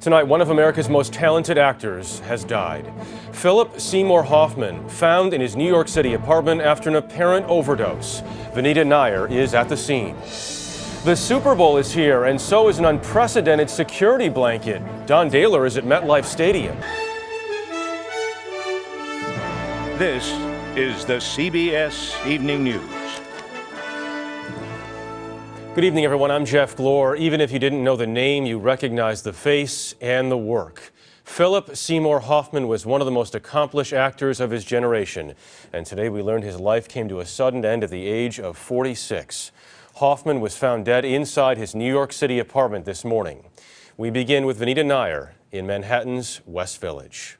Tonight, one of America's most talented actors has died. Philip Seymour Hoffman, found in his New York City apartment after an apparent overdose. Vanita Nair is at the scene. The Super Bowl is here, and so is an unprecedented security blanket. Don Daler is at MetLife Stadium. This is the CBS Evening News. Good evening, everyone. I'm Jeff Glor. Even if you didn't know the name, you recognize the face and the work. Philip Seymour Hoffman was one of the most accomplished actors of his generation, and today we learned his life came to a sudden end at the age of 46. Hoffman was found dead inside his New York City apartment this morning. We begin with Vanita Nair in Manhattan's West Village.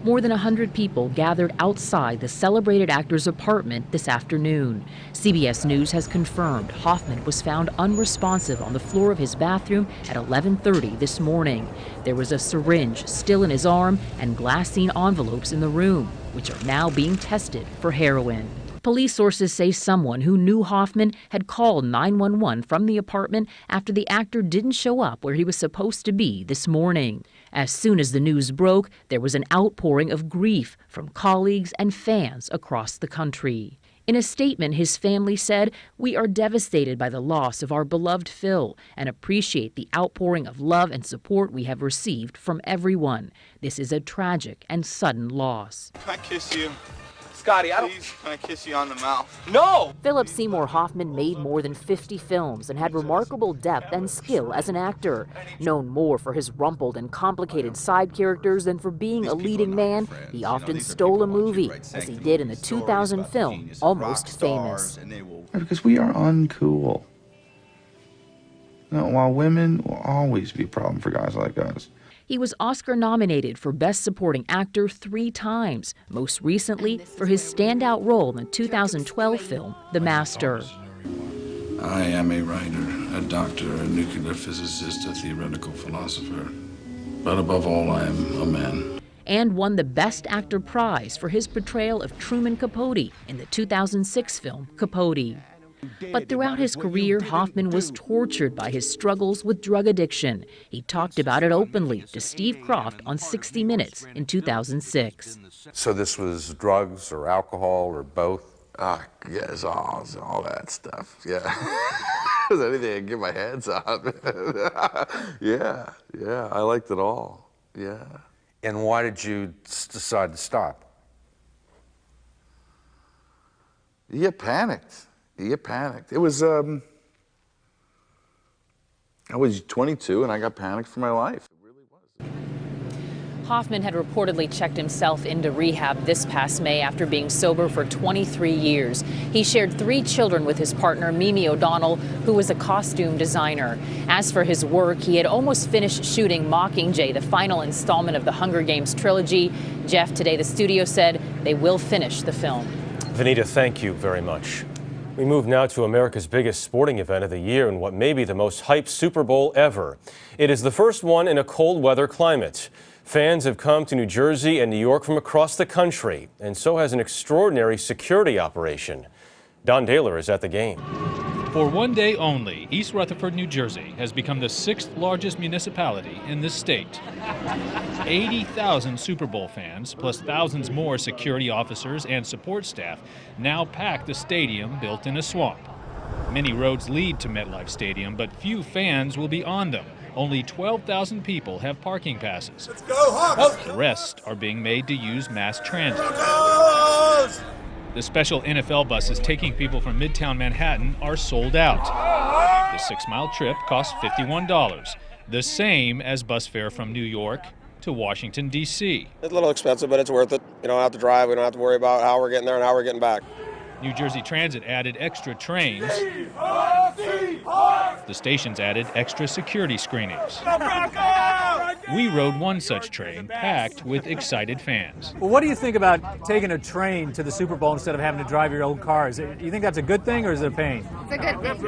More than 100 people gathered outside the celebrated actor's apartment this afternoon. CBS News has confirmed Hoffman was found unresponsive on the floor of his bathroom at 11:30 this morning. There was a syringe still in his arm and glassine envelopes in the room, which are now being tested for heroin. Police sources say someone who knew Hoffman had called 911 from the apartment after the actor didn't show up where he was supposed to be this morning. As soon as the news broke, there was an outpouring of grief from colleagues and fans across the country. In a statement, his family said, "We are devastated by the loss of our beloved Phil and appreciate the outpouring of love and support we have received from everyone. This is a tragic and sudden loss." Can I kiss you? Scotty, Please, can I kiss you on the mouth? No! Philip Seymour Hoffman made more than 50 films and had remarkable depth and skill as an actor. Known more for his rumpled and complicated side characters than for being a leading man, he often stole a movie, as he did in the 2000 film Almost Famous. Because we are uncool. No, while women will always be a problem for guys like us. He was Oscar nominated for Best Supporting Actor 3 times, most recently for his standout role in the 2012 film The Master. I am a writer, a doctor, a nuclear physicist, a theoretical philosopher. But above all, I am a man. And won the Best Actor prize for his portrayal of Truman Capote in the 2006 film Capote. But throughout his career, Hoffman was tortured by his struggles with drug addiction. He talked about it openly to Steve Kroft on 60 Minutes in 2006. So this was drugs or alcohol or both? Yes, all that stuff, yeah. It was anything I can get my hands on. Yeah, I liked it all, yeah. And why did you decide to stop? You panicked. It was, I was 22 and I got panicked for my life. It really was. Hoffman had reportedly checked himself into rehab this past May after being sober for 23 years. He shared 3 children with his partner, Mimi O'Donnell, who was a costume designer. As for his work, he had almost finished shooting Mockingjay, the final installment of the Hunger Games trilogy. Jeff, today the studio said they will finish the film. Vanita, thank you very much. We move now to America's biggest sporting event of the year and what may be the most hyped Super Bowl ever. It is the first one in a cold weather climate. Fans have come to New Jersey and New York from across the country, and so has an extraordinary security operation. Don Daler is at the game. For one day only, East Rutherford, New Jersey has become the 6th largest municipality in the state. 80,000 Super Bowl fans, plus thousands more security officers and support staff, now pack the stadium built in a swamp. Many roads lead to MetLife Stadium, but few fans will be on them. Only 12,000 people have parking passes. Let's go, Hawks! The rest are being made to use mass transit. The special NFL buses taking people from Midtown Manhattan are sold out. The 6-mile trip costs $51, the same as bus fare from New York to Washington, D.C. It's a little expensive, but it's worth it. You don't have to drive. We don't have to worry about how we're getting there and how we're getting back. New Jersey Transit added extra trains. The stations added extra security screenings. We rode one such train, packed with excited fans. Well, what do you think about taking a train to the Super Bowl instead of having to drive your own cars? Do you think that's a good thing or is it a pain? It's a good thing.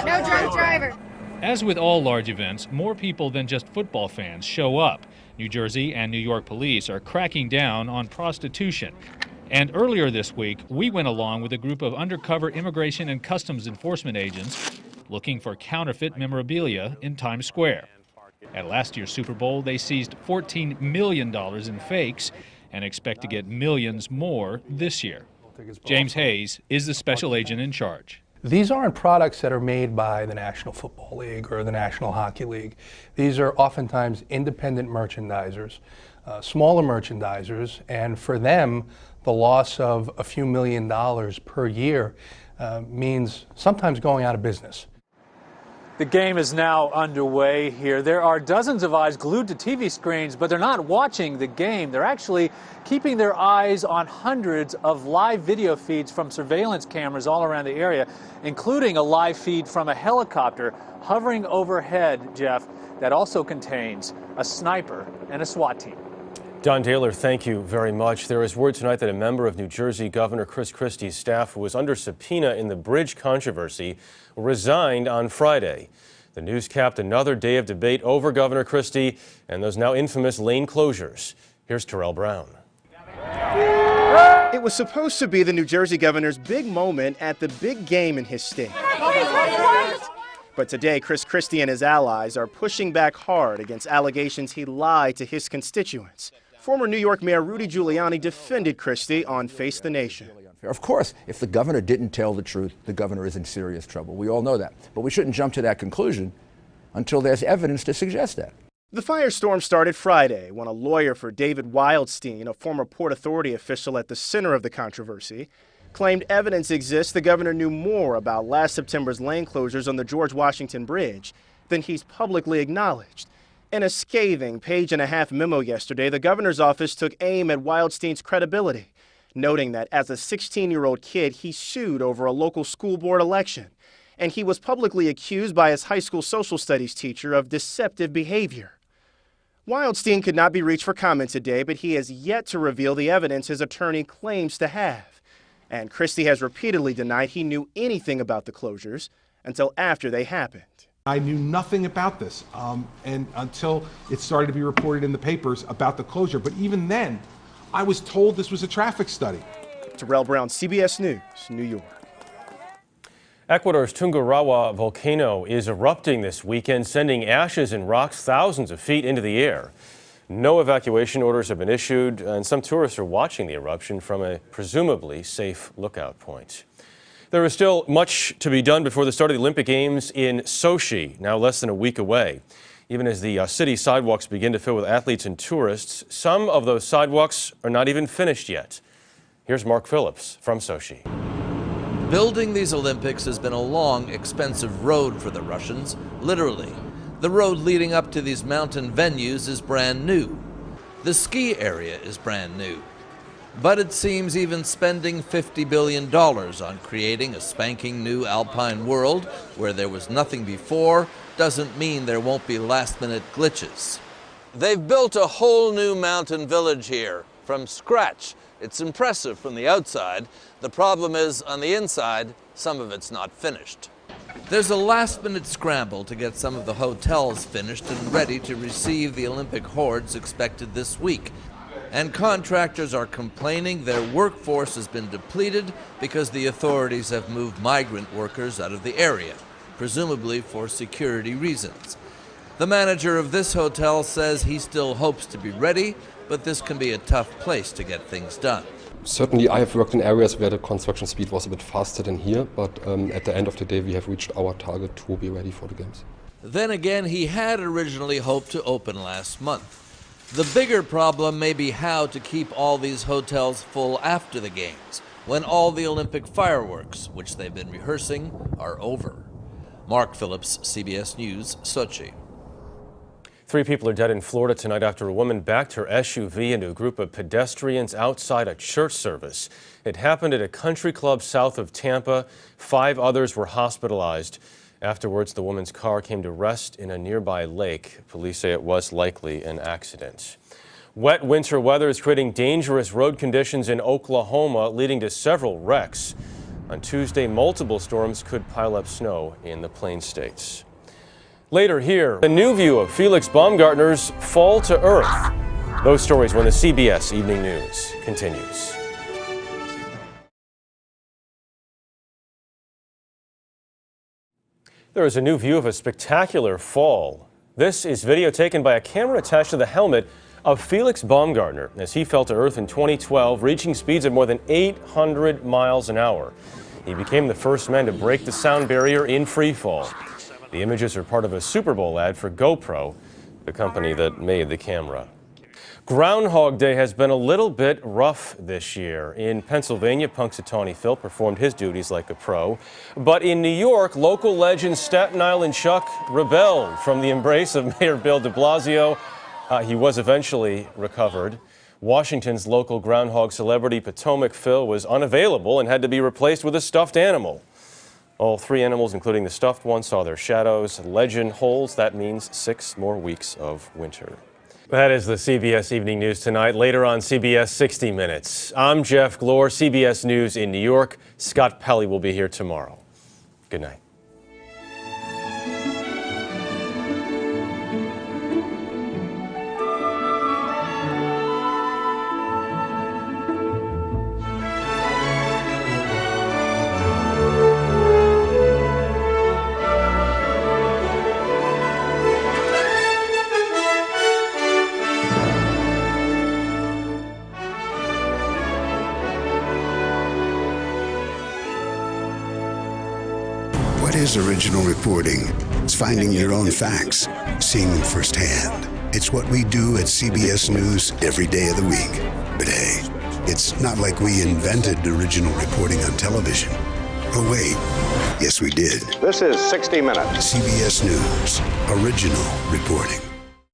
No drunk driver. As with all large events, more people than just football fans show up. New Jersey and New York police are cracking down on prostitution. And earlier this week, we went along with a group of undercover immigration and customs enforcement agents looking for counterfeit memorabilia in Times Square. At last year's Super Bowl, they seized $14 million in fakes and expect to get millions more this year. James Hayes is the special agent in charge. These aren't products that are made by the National Football League or the National Hockey League. These are oftentimes independent merchandisers, smaller merchandisers, and for them, the loss of a few $1,000,000 per year means sometimes going out of business. The game is now underway here. There are dozens of eyes glued to TV screens, but they're not watching the game. They're actually keeping their eyes on hundreds of live video feeds from surveillance cameras all around the area, including a live feed from a helicopter hovering overhead, Jeff, that also contains a sniper and a SWAT team. Don Taylor, thank you very much. There is word tonight that a member of New Jersey Governor Chris Christie's staff who was under subpoena in the bridge controversy resigned on Friday. The news capped another day of debate over Governor Christie and those now infamous lane closures. Here's Terrell Brown. It was supposed to be the New Jersey governor's big moment at the big game in his state. But today, Chris Christie and his allies are pushing back hard against allegations he lied to his constituents. Former New York Mayor Rudy Giuliani defended Christie on Face the Nation. Of course, if the governor didn't tell the truth, the governor is in serious trouble. We all know that. But we shouldn't jump to that conclusion until there's evidence to suggest that. The firestorm started Friday when a lawyer for David Wildstein, a former Port Authority official at the center of the controversy, claimed evidence exists the governor knew more about last September's lane closures on the George Washington Bridge than he's publicly acknowledged. In a scathing page-and-a-half memo yesterday, the governor's office took aim at Wildstein's credibility, noting that as a 16-year-old kid, he sued over a local school board election, and he was publicly accused by his high school social studies teacher of deceptive behavior. Wildstein could not be reached for comment today, but he has yet to reveal the evidence his attorney claims to have. And Christie has repeatedly denied he knew anything about the closures until after they happened. I knew nothing about this and until it started to be reported in the papers about the closure. But even then, I was told this was a traffic study. Terrell Brown, CBS News, New York. Ecuador's Tungurahua volcano is erupting this weekend, sending ashes and rocks thousands of feet into the air. No evacuation orders have been issued, and some tourists are watching the eruption from a presumably safe lookout point. There is still much to be done before the start of the Olympic Games in Sochi, now less than a week away. Even as the city sidewalks begin to fill with athletes and tourists, some of those sidewalks are not even finished yet. Here's Mark Phillips from Sochi. Building these Olympics has been a long, expensive road for the Russians, literally. The road leading up to these mountain venues is brand new. The ski area is brand new. But it seems even spending $50 billion on creating a spanking new alpine world where there was nothing before doesn't mean there won't be last-minute glitches. They've built a whole new mountain village here from scratch. It's impressive from the outside. The problem is, on the inside, some of it's not finished. There's a last-minute scramble to get some of the hotels finished and ready to receive the Olympic hordes expected this week. And contractors are complaining their workforce has been depleted because the authorities have moved migrant workers out of the area, presumably for security reasons. The manager of this hotel says he still hopes to be ready, but this can be a tough place to get things done. Certainly I have worked in areas where the construction speed was a bit faster than here, but at the end of the day we have reached our target to be ready for the Games. Then again, he had originally hoped to open last month. The bigger problem may be how to keep all these hotels full after the Games, when all the Olympic fireworks, which they've been rehearsing, are over. Mark Phillips, CBS News, Sochi. 3 people are dead in Florida tonight after a woman backed her SUV into a group of pedestrians outside a church service. It happened at a country club south of Tampa. 5 others were hospitalized. Afterwards, the woman's car came to rest in a nearby lake. Police say it was likely an accident. Wet winter weather is creating dangerous road conditions in Oklahoma, leading to several wrecks. On Tuesday, multiple storms could pile up snow in the Plains states. Later here, a new view of Felix Baumgartner's fall to earth. Those stories when the CBS Evening News continues. There is a new view of a spectacular fall This is video taken by a camera attached to the helmet of Felix Baumgartner as he fell to earth in 2012, reaching speeds of more than 800 miles an hour. He became the first man to break the sound barrier in free fall. The images are part of a Super Bowl ad for GoPro, the company that made the camera. Groundhog Day has been a little bit rough this year. In Pennsylvania, Punxsutawney Phil performed his duties like a pro. But in New York, local legend Staten Island Chuck rebelled from the embrace of Mayor Bill de Blasio. He was eventually recovered. Washington's local groundhog celebrity Potomac Phil was unavailable and had to be replaced with a stuffed animal. All three animals, including the stuffed one, saw their shadows. Legend holds that means 6 more weeks of winter. That is the CBS Evening News tonight. Later on CBS 60 Minutes. I'm Jeff Glor, CBS News in New York. Scott Pelley will be here tomorrow. Good night. What is original reporting? It's finding your own facts, seeing them firsthand. It's what we do at CBS News every day of the week. But hey, it's not like we invented original reporting on television. Oh wait, yes we did. This is 60 Minutes. CBS News, original reporting.